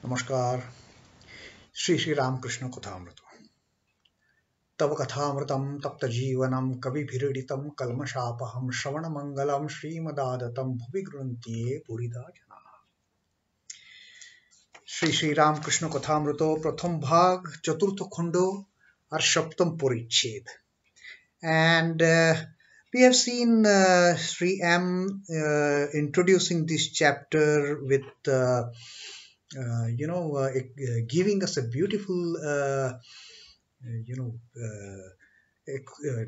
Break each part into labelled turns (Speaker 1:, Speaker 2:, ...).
Speaker 1: नमस्कार। श्री रामकृष्ण कथामृत तव कथामृतं तप्त जीवनं कविभिरीडितं कल्मषापहं श्रवणमंगलं श्रीमदादतं भुवि गृह्णन्ति ये पुरिदा जनाः। श्री रामकृष्ण कथामृतो प्रथम भाग चतुर्थ खंडो और सप्तम परिच्छेद. And we have seen Sri M introducing this chapter with giving us a beautiful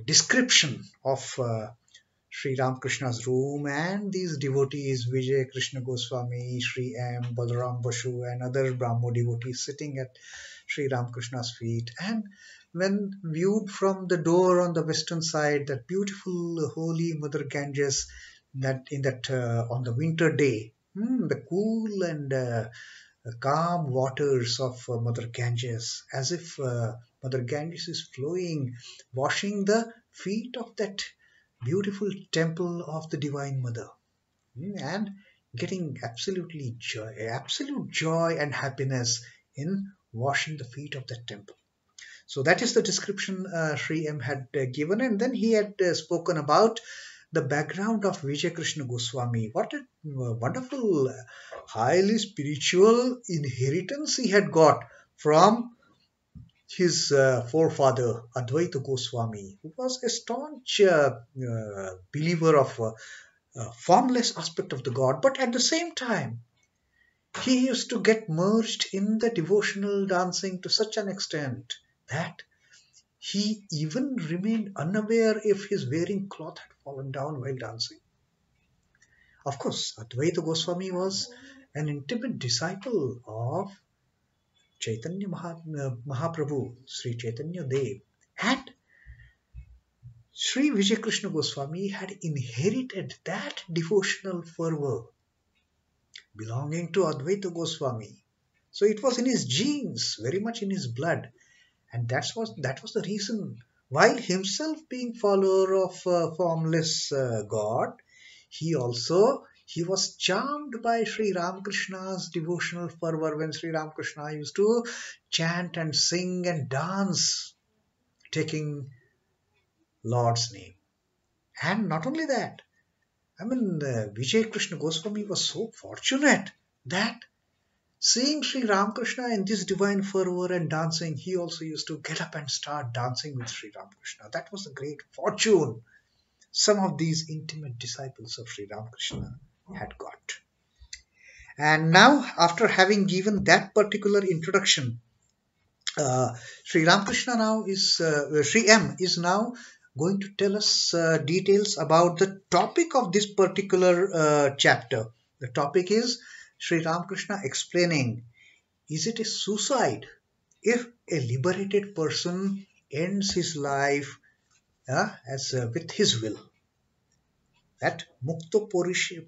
Speaker 1: description of Sri Ramakrishna's room and these devotees, Vijay Krishna Goswami, Sri M, Balaram Basu and other Brahmo devotees sitting at Sri Ramakrishna's feet. And when viewed from the door on the western side, that beautiful holy Mother Ganges, on the winter day, the cool and calm waters of Mother Ganges, as if Mother Ganges is flowing, washing the feet of that beautiful temple of the Divine Mother, and getting absolute joy and happiness in washing the feet of that temple. So that is the description Sri M had given, and then he had spoken about the background of Vijay Krishna Goswami. What a wonderful, highly spiritual inheritance he had got from his forefather Advaita Goswami, who was a staunch believer of formless aspect of the God, but at the same time he used to get merged in the devotional dancing to such an extent that he even remained unaware if his wearing cloth had fallen down while dancing. Of course, Advaita Goswami was an intimate disciple of Chaitanya Mahaprabhu, Sri Chaitanya Dev, and Sri Vijay Krishna Goswami had inherited that devotional fervor belonging to Advaita Goswami. So it was in his genes, very much in his blood. And that was the reason, while himself being follower of formless God, he was charmed by Sri Ramakrishna's devotional fervor when Sri Ramakrishna used to chant and sing and dance, taking Lord's name. And not only that, Vijay Krishna Goswami was so fortunate that seeing Sri Ramakrishna in this divine fervor and dancing, he also used to get up and start dancing with Sri Ramakrishna. That was a great fortune some of these intimate disciples of Sri Ramakrishna had got. And now, after having given that particular introduction, Sri Ramakrishna now is, Sri M is now going to tell us details about the topic of this particular chapter. The topic is Sri Ramakrishna explaining, is it a suicide if a liberated person ends his life with his will? That mukto purusher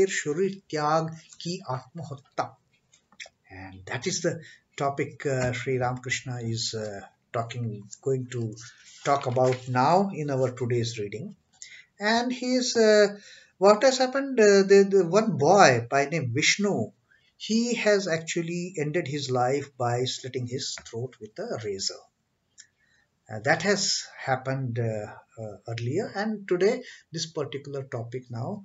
Speaker 1: sharir tyag ki atmahatta. And that is the topic Sri Ramakrishna is going to talk about now in our today's reading. And what has happened, the one boy by name Vishnu, he has actually ended his life by slitting his throat with a razor. That has happened earlier, and today this particular topic now,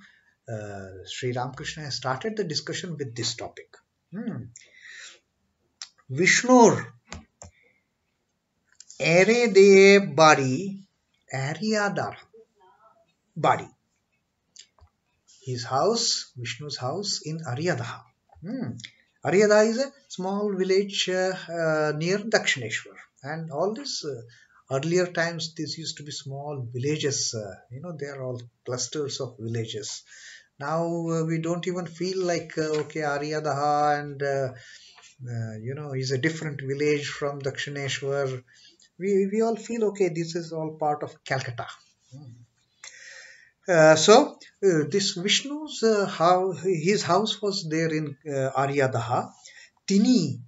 Speaker 1: Sri Ramakrishna has started the discussion with this topic. Vishnur ere de bari Aryadar bari. His house, Vishnu's house in Aryadaha. Aryada is a small village near Dakshineshwar, and all this earlier times these used to be small villages. They are all clusters of villages. Now we don't even feel like Aryadaha and is a different village from Dakshineshwar. We all feel this is all part of Calcutta. So this Vishnu's his house was there in Aryadaha. Tini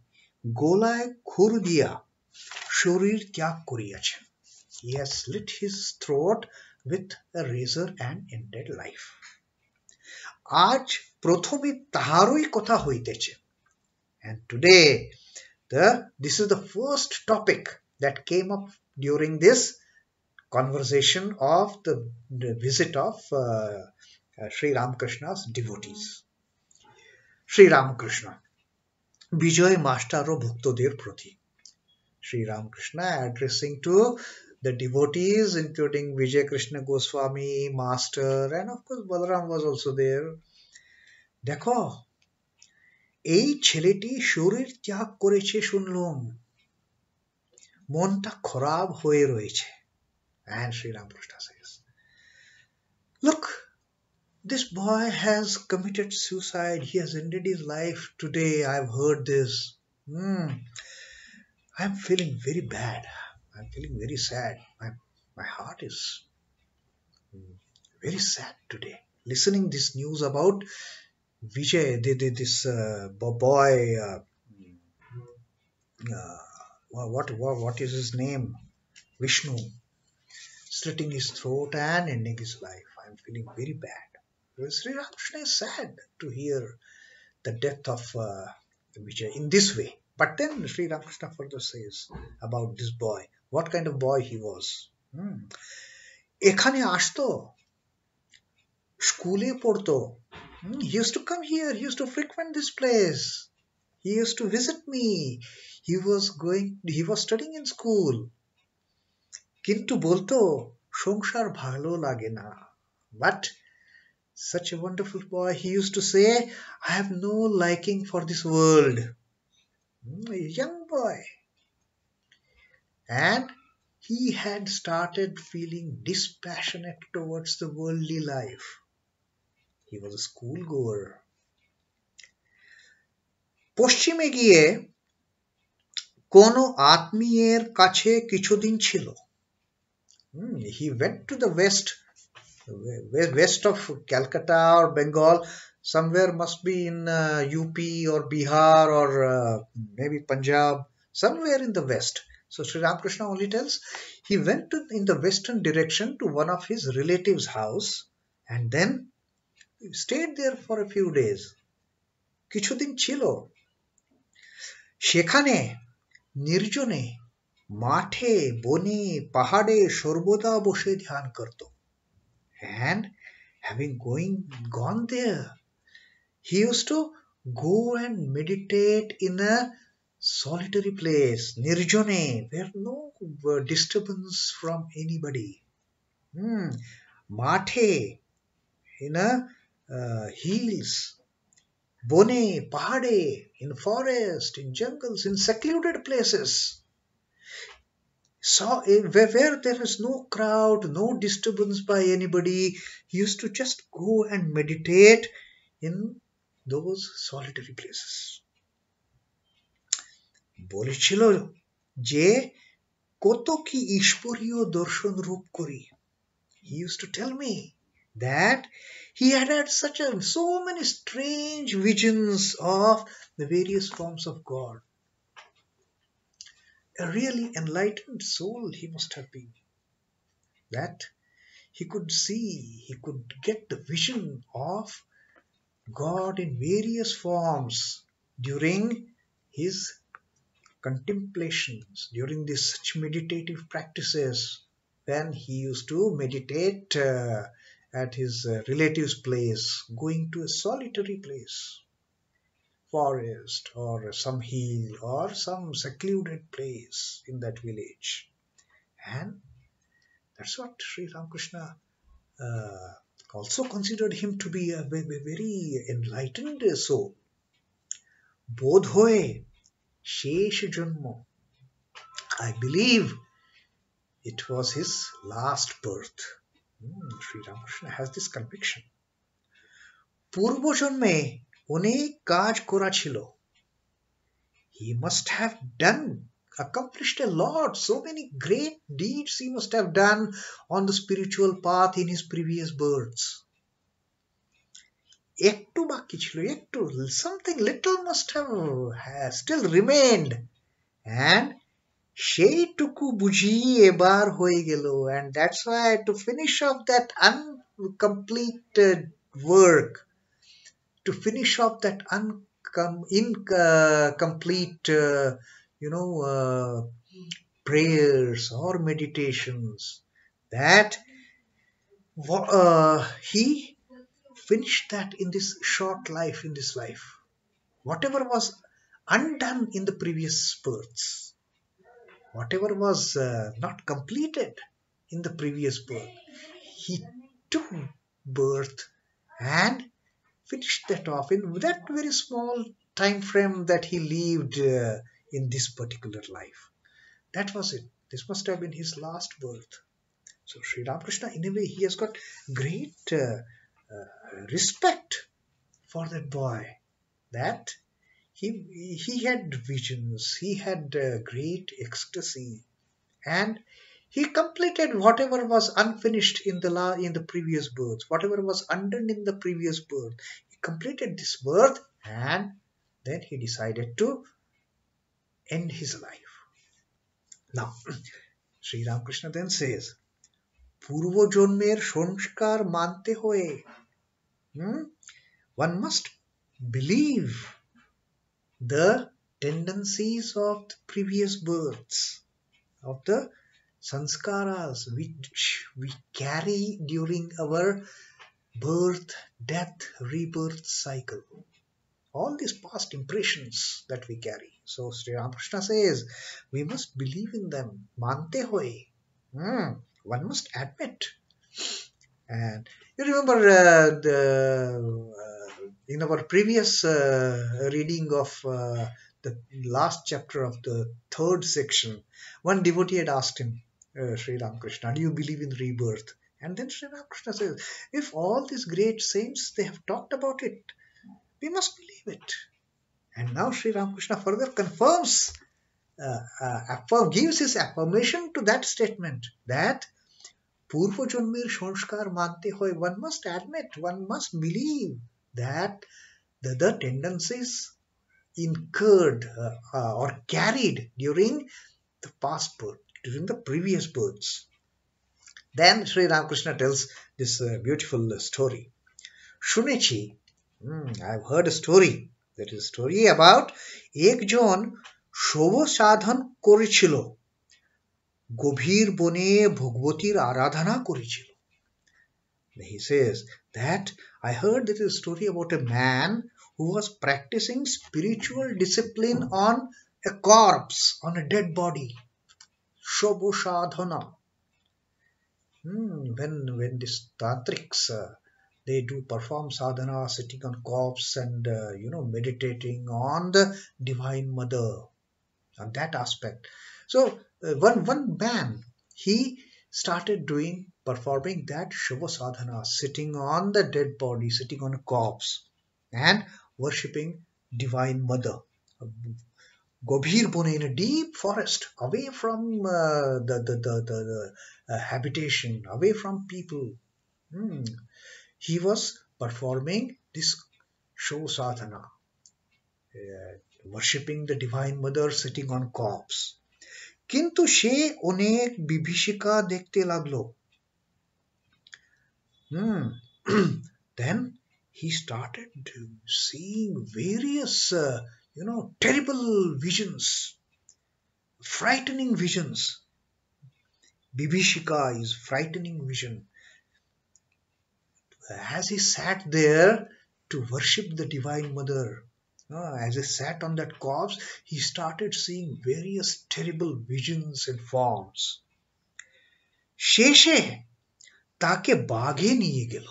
Speaker 1: golay khurdiya shorir tyag koriyachen. He has slit his throat with a razor and ended life. Aaj prothome taharoi kotha hoiteche. And today, this is the first topic that came up during this conversation of the visit of Sri Ramakrishna's devotees. Sri Ramakrishna, Bijoy Master o Bhuktoder Prati. Sri Ramakrishna addressing to the devotees, including Vijay Krishna Goswami, Master, and of course Balaram was also there. দেখো, এই ছেলেটি শরীর ত্যাগ করেছে শুনলাম, মনটা খারাপ হয়ে রয়েছে. And Sri Ramakrishna says, look, this boy has committed suicide. He has ended his life today. I've heard this. I'm feeling very bad. I'm feeling very sad. My heart is very sad today. Listening this news about Vijay, this boy, what is his name? Vishnu, slitting his throat and ending his life. I'm feeling very bad. Sri Ramakrishna is sad to hear the death of Vijay in this way. But then Sri Ramakrishna further says about this boy, what kind of boy he was. এখানে আসতো, স্কুলে পড়তো. He used to come here. He used to frequent this place. He used to visit me. He was studying in school. কিন্তু বলতো সংসার ভালো লাগে না. But such a wonderful boy, he used to say, I have no liking for this world. A young boy. And he had started feeling dispassionate towards the worldly life. He was a schoolgoer. পশ্চিমে গিয়ে কোনো আত্মীয়ের কাছে কিছুদিন ছিল. He went to the west of Calcutta or Bengal, somewhere must be in UP or Bihar or maybe Punjab, somewhere in the west. So Sri Ramakrishna only tells he went in the western direction to one of his relatives' house and then stayed there for a few days. কিছুদিন ছিল. সেখানে নির্জনে মাঠে বনে পাহাড়ে সর্বদা বসে ধ্যান করত. And having gone there, he used to go and meditate in a solitary place, nirjane, where no disturbance from anybody. Mathe, in a hills, bone, pahade, in forest, in jungles, in secluded places. So where there is no crowd, no disturbance by anybody, he used to just go and meditate in those solitary places. বলেছিল যে কত কি ঈশ্বরীয় দর্শন রূপ করি. He used to tell me that he had had so many strange visions of the various forms of God. A really enlightened soul he must have been. That he could get the vision of God in various forms during his contemplations, during these such meditative practices, when he used to meditate at his relative's place, going to a solitary place, forest or some hill or some secluded place in that village. And that's what Sri Ramakrishna also considered him to be a very enlightened soul. Bodh hoye shesh janmo. I believe it was his last birth. Sri Ramakrishna has this conviction. Purbo janme অনেক কাজ করা ছিল. He must have accomplished a lot. So many great deeds he must have done on the spiritual path in his previous births. একটু বাকি ছিল, একটু, something little must have still remained. And সেইটুকু বুঝি এবার হয়ে গেল. And that's why to finish off that uncompleted work, to finish off that incomplete, prayers or meditations, that he finished that in this short life, in this life. Whatever was undone in the previous births, whatever was not completed in the previous birth, he took birth and finished that off in that very small time frame that he lived in this particular life. That was it. This must have been his last birth. So Sri Ramakrishna, in a way, he has got great respect for that boy. That he had visions, he had great ecstasy, and he completed whatever was unfinished in the previous birth, whatever was undone in the previous birth. He completed this birth, and then he decided to end his life. Now, Sri Ramakrishna then says, Purvo Jonmer Sonskar Mante Hoye. One must believe the tendencies of the previous births, of the sanskaras which we carry during our birth, death, rebirth cycle. All these past impressions that we carry. So Sri Ramakrishna says, we must believe in them. Mante hoye. One must admit. And you remember in our previous reading of the last chapter of the third section, one devotee had asked him, Sri Ramakrishna, do you believe in rebirth? And then Sri Ramakrishna says, if all these great saints, they have talked about it, we must believe it. And now Sri Ramakrishna further confirms, gives his affirmation to that statement, that Purva Janmir Sanskar Mante Hoy, one must admit, one must believe that the tendencies incurred or carried during the past birth, during the previous births. Then Sri Ramakrishna tells this beautiful story. Shunechi, I've heard a story. That is a story about ekjon shobo sadhan korichilo. গভীর বনে ভগবতীর আরাধনা করেছিল. He says that I heard that is a story about a man who was practicing spiritual discipline on a corpse, on a dead body. Shobo sadhana. When these tantrics they do perform sadhana, sitting on corpse and meditating on the Divine Mother, on that aspect. So one man, he started performing that Shiva sadhana, sitting on the dead body, sitting on a corpse, and worshipping Divine Mother. Gobhir Bone, in a deep forest, away from the habitation, away from people. He was performing this Shiva sadhana, worshipping the Divine Mother, sitting on corpse. কিন্তু সে অনেক বিভীষিকা দেখতে লাগলো. Then he started seeing various terrible visions, frightening visions. Bibhishika is frightening vision. As he sat there to worship the Divine Mother, as he sat on that corpse, he started seeing various terrible visions and forms. শেষে তাকে বাঘে নিয়ে গেল.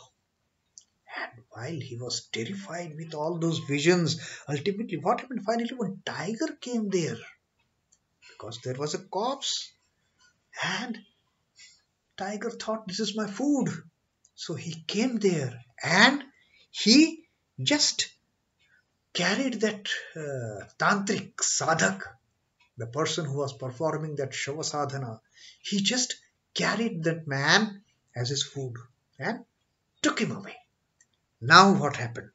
Speaker 1: And while he was terrified with all those visions, ultimately what happened? Finally, one tiger came there, because there was a corpse, and tiger thought, this is my food. So he came there and he just carried that tantric sadhak, the person who was performing that Shiva sadhana, he just carried that man as his food and took him away. Now what happened?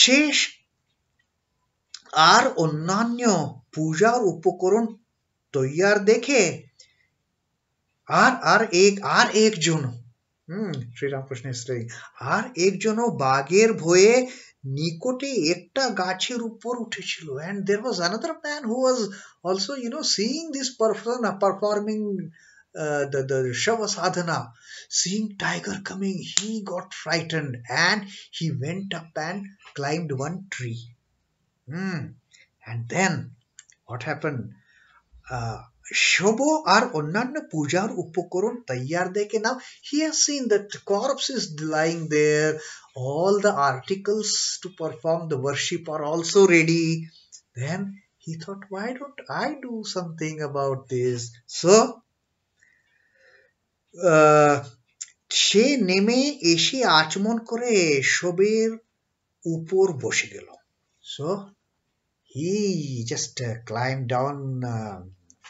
Speaker 1: শেষ আর অন্যান্য পূজার উপকরণ তৈয়ার দেখে আর একজন Sri Ramakrishna is saying, আর একজনও বাঘের ভয়ে নিকটে একটা গাছের উপর উঠেছিল, and there was another man who was also, seeing this person performing the Shava Sadhana, seeing tiger coming, he got frightened and he went up and climbed one tree. And then what happened? শব আর অন্যান্য পূজার উপকরণ তৈয়ার দেখে now he has seen that the corpse is lying there, all the articles to perform the worship are also ready. Then he thought, why don't I do something about this? So uh, সে নেমে এসে আচমন করে শবের উপর বসে গেল. So he just climbed down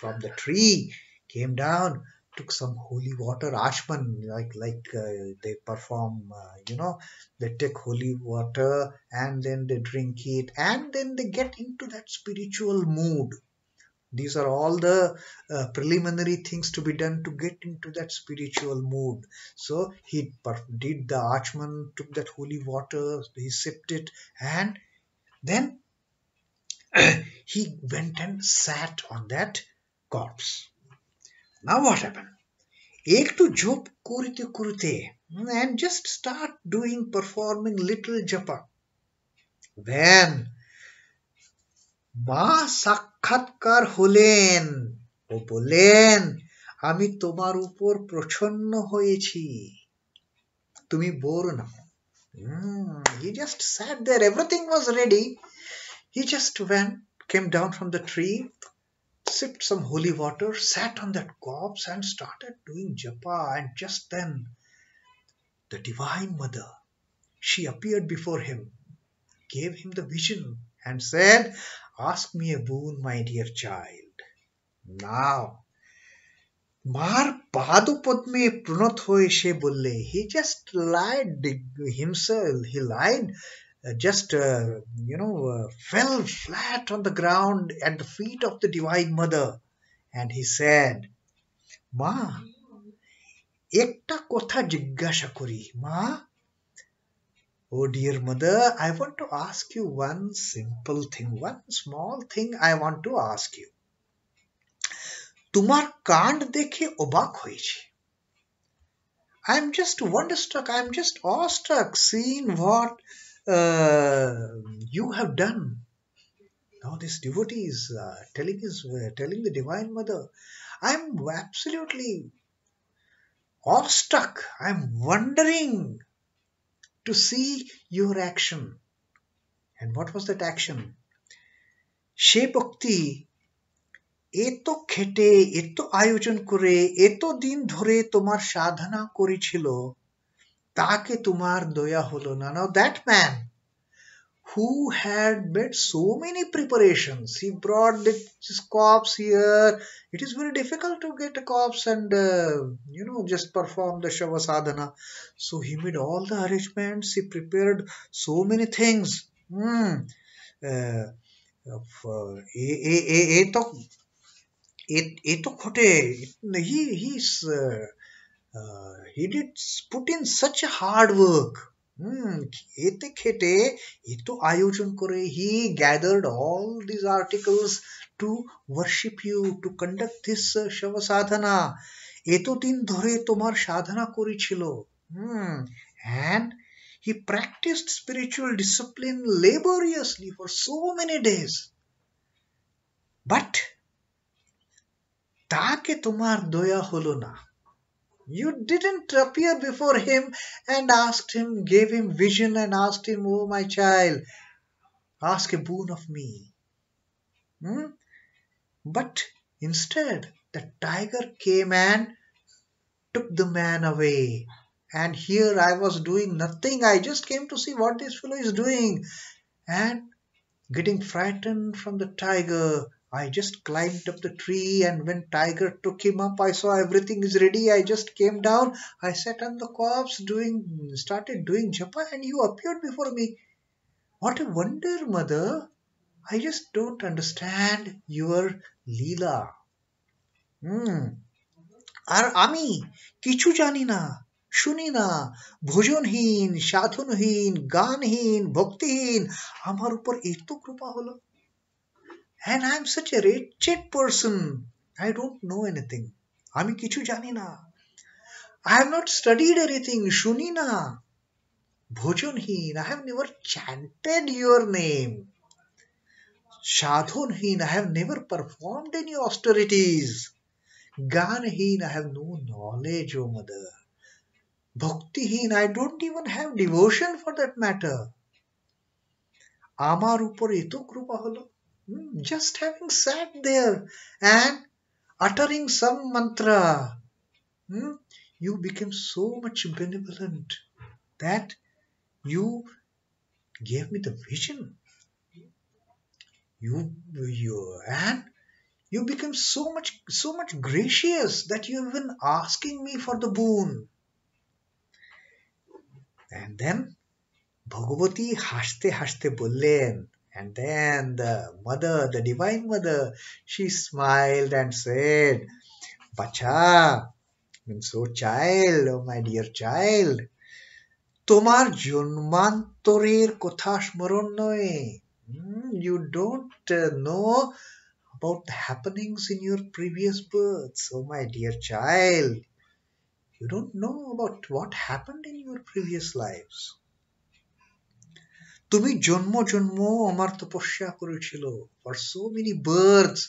Speaker 1: from the tree, came down, took some holy water, ashman, they perform, they take holy water and then they drink it and then they get into that spiritual mood. These are all the preliminary things to be done to get into that spiritual mood. So he did the achman, took that holy water, he sipped it, and then he went and sat on that corpse. Now what happened? একটু জপ করতে করতে and just start doing performing little japa. Then মা সাক্ষাৎকার হলেন ও বললেন, আমি তোমার উপর প্রসন্ন হয়েছি, তুমি বর নাও. He just sat there, everything was ready. He just went, came down from the tree, sipped some holy water, sat on that corpse and started doing japa. And just then the Divine Mother, she appeared before him, gave him the vision and said, ask me a boon, my dear child. Now মার পাদপদ্মে প্রণত হয়ে সে বললে, he just lied himself, he lied, just fell flat on the ground at the feet of the Divine Mother, and he said, মা একটা কথা জিজ্ঞাসা করি মা. Oh dear mother, I want to ask you one simple thing, one small thing I want to ask you. তোমার কাণ্ড দেখে অবাক হয়েছি. I'm just wonderstruck, I'm just awestruck seeing what you have done. Now this devotee is telling the Divine Mother, I'm absolutely awestruck, I'm wondering to see your action. And what was that action? সে ভক্তি এত খেটে, এত আয়োজন করে, এত দিন ধরে তোমার সাধনা করেছিল, তাকে তোমার দয়া হলো না. Now that man who had made so many preparations, he brought this corpse here. It is very difficult to get a corpse and just perform the Shava Sadhana. So he made all the arrangements, he prepared so many things. এত ঘটে, he did put in such a hard work. এতে খেটে এত আয়োজন করে, he gathered all these articles to worship you, to conduct this Shava Sadhana. এতদিন ধরে তোমার সাধনা করেছিল. And he practiced spiritual discipline laboriously for so many days. But তাকে তোমার দয়া হলো না. You didn't appear before him and asked him, gave him vision and asked him, oh my child, ask a boon of me. But instead the tiger came and took the man away. And here I was doing nothing, I just came to see what this fellow is doing, and getting frightened from the tiger, I just climbed up the tree, and when tiger took him up, I saw everything is ready. I just came down, I sat on the corpse, started doing japa, and you appeared before me. What a wonder, mother. I just don't understand your leela. আর আমি কিছু জানি না, শুনি না, ভোজনহীন, সাধনহীন, গানহীন, ভক্তিহীন আমার উপর এত কৃপা হলো। And I'm such a wretched person. I don't know anything. আমি কিছু জানি না। I have not studied anything. শুনি না, ভোজনহীন, I have never chanted your name. Sadhunheen, I have never performed any austerities. Ganheen, I have no knowledge, O mother. Bhaktiheen, I don't even have devotion for that matter. আমার উপর এত কৃপা হলো, just having sat there and uttering some mantra, you became so much benevolent that you gave me the vision. And you became so much gracious that you have been asking me for the boon. And then Bhagavati হাসতে হাসতে বললেন, and then the divine mother, she smiled and said, Bacha, means oh child, oh my dear child, তোমার জন্মান্তরের কথা স্মরণ নয়. You don't know about the happenings in your previous births. Oh my dear child, you don't know about what happened in your previous lives. তুমি জন্ম জন্ম আমার তপস্যা করেছিল. For so many births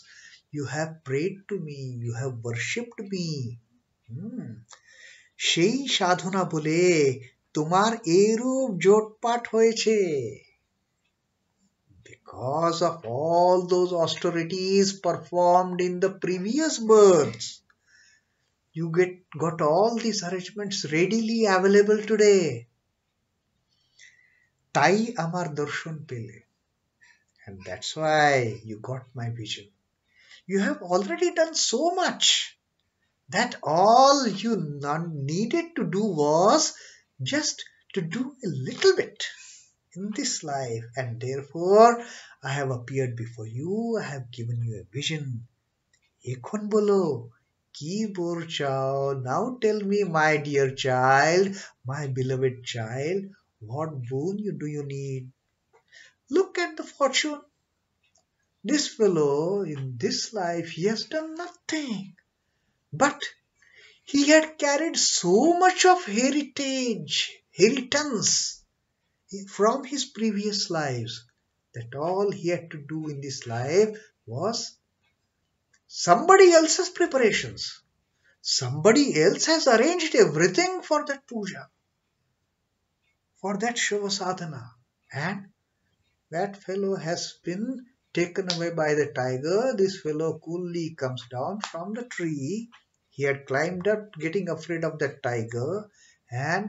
Speaker 1: you have prayed to me, you have worshipped me. সেই সাধনা বলে তোমার এরূপ জোটপাট হয়েছে. Because of all those austerities performed in the previous births, you got all these arrangements readily available today. তাই আমার দর্শন পেলে. And that's why you got my vision. You have already done so much that all you needed to do was just to do a little bit in this life, and therefore I have appeared before you, I have given you a vision. এখন বলো কি bore চাও? Now tell me, my dear child, my beloved child, what boon do you need? Look at the fortune. This fellow in this life, he has done nothing, but he had carried so much of inheritance from his previous lives, that all he had to do in this life was somebody else's preparations. Somebody else has arranged everything for that puja, for that Shiva sadhana, and that fellow has been taken away by the tiger. This fellow coolly comes down from the tree. He had climbed up, getting afraid of that tiger, and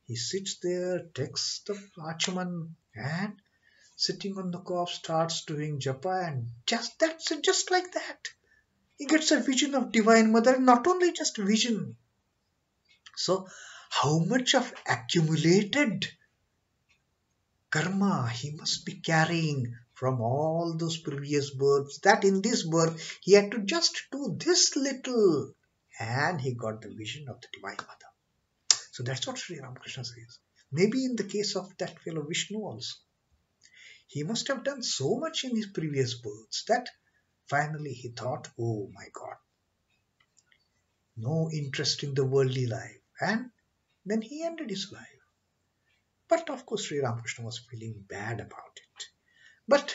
Speaker 1: he sits there, takes the Achaman, and sitting on the corpse starts doing japa, and just like that, he gets a vision of Divine Mother. Not only just vision. So, how much of accumulated karma he must be carrying from all those previous births, that in this birth he had to just do this little, and he got the vision of the Divine Mother. So that's what Sri Ramakrishna says. Maybe in the case of that fellow Vishnu also, he must have done so much in his previous births that finally he thought, oh my God, no interest in the worldly life, and then he ended his life. But of course Sri Ramakrishna was feeling bad about it. But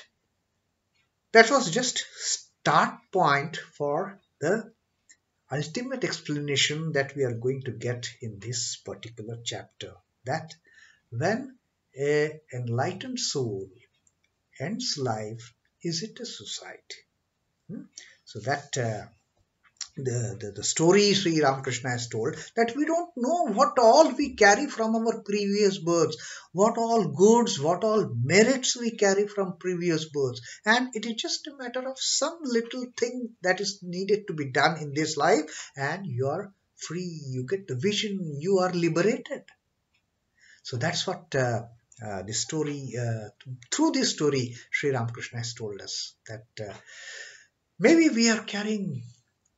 Speaker 1: that was just start point for the ultimate explanation that we are going to get in this particular chapter, that when an enlightened soul ends life, is it a suicide? So that the story Sri Ramakrishna has told, that we don't know what all we carry from our previous births, what all goods, what all merits we carry from previous births, and it is just a matter of some little thing that is needed to be done in this life, and you are free, you get the vision, you are liberated. So that's what this story, through this story, Sri Ramakrishna has told us, that maybe we are carrying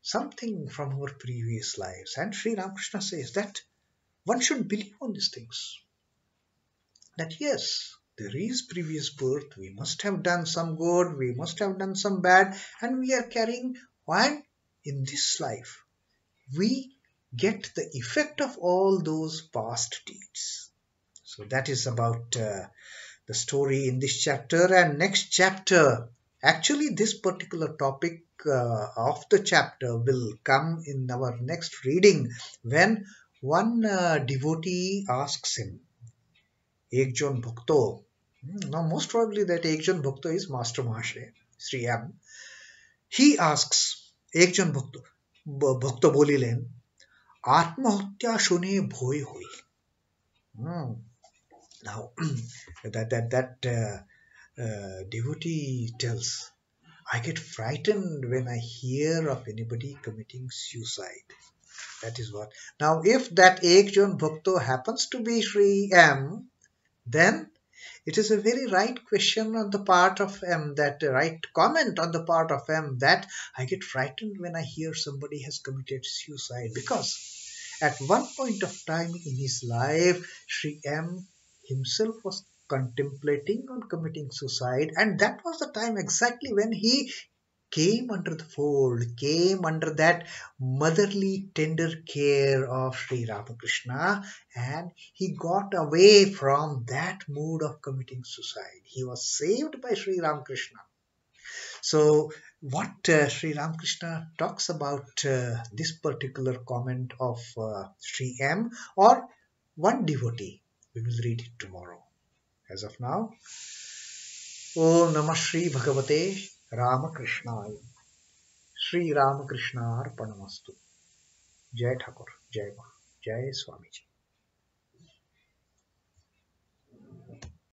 Speaker 1: something from our previous lives. And Sri Ramakrishna says that one should believe on these things. That yes, there is previous birth, we must have done some good, we must have done some bad, and we are carrying one in this life. We get the effect of all those past deeds. So that is about the story in this chapter. And next chapter, actually this particular topic of the chapter will come in our next reading, when one devotee asks him, Ekjon Bhakto. Now most probably that Ekjon Bhakto is Master Mahashay, Sri M. He asks, Ekjon Bhakto, Bhakto bolilen, আত্মহত্যা শুনে ভয় হই. Hmm. Now that devotee tells, I get frightened when I hear of anybody committing suicide. That is what. Now, if that Ekjon Bhakto happens to be Sri M, then it is a very right question on the part of M, that right comment on the part of M, that I get frightened when I hear somebody has committed suicide, because at one point of time in his life, Sri M himself was contemplating on committing suicide, and that was the time exactly when he came under the fold, came under that motherly tender care of Sri Ramakrishna, and he got away from that mood of committing suicide. He was saved by Sri Ramakrishna. So, what Sri Ramakrishna talks about this particular comment of Sri M or one devotee, we will read it tomorrow. As of now, Om Namah Shri Bhagavate Ramakrishna. Shri रामकृष्णार्पणमस्तु. जय ठाकुर, जय मां, जय स्वामी जी.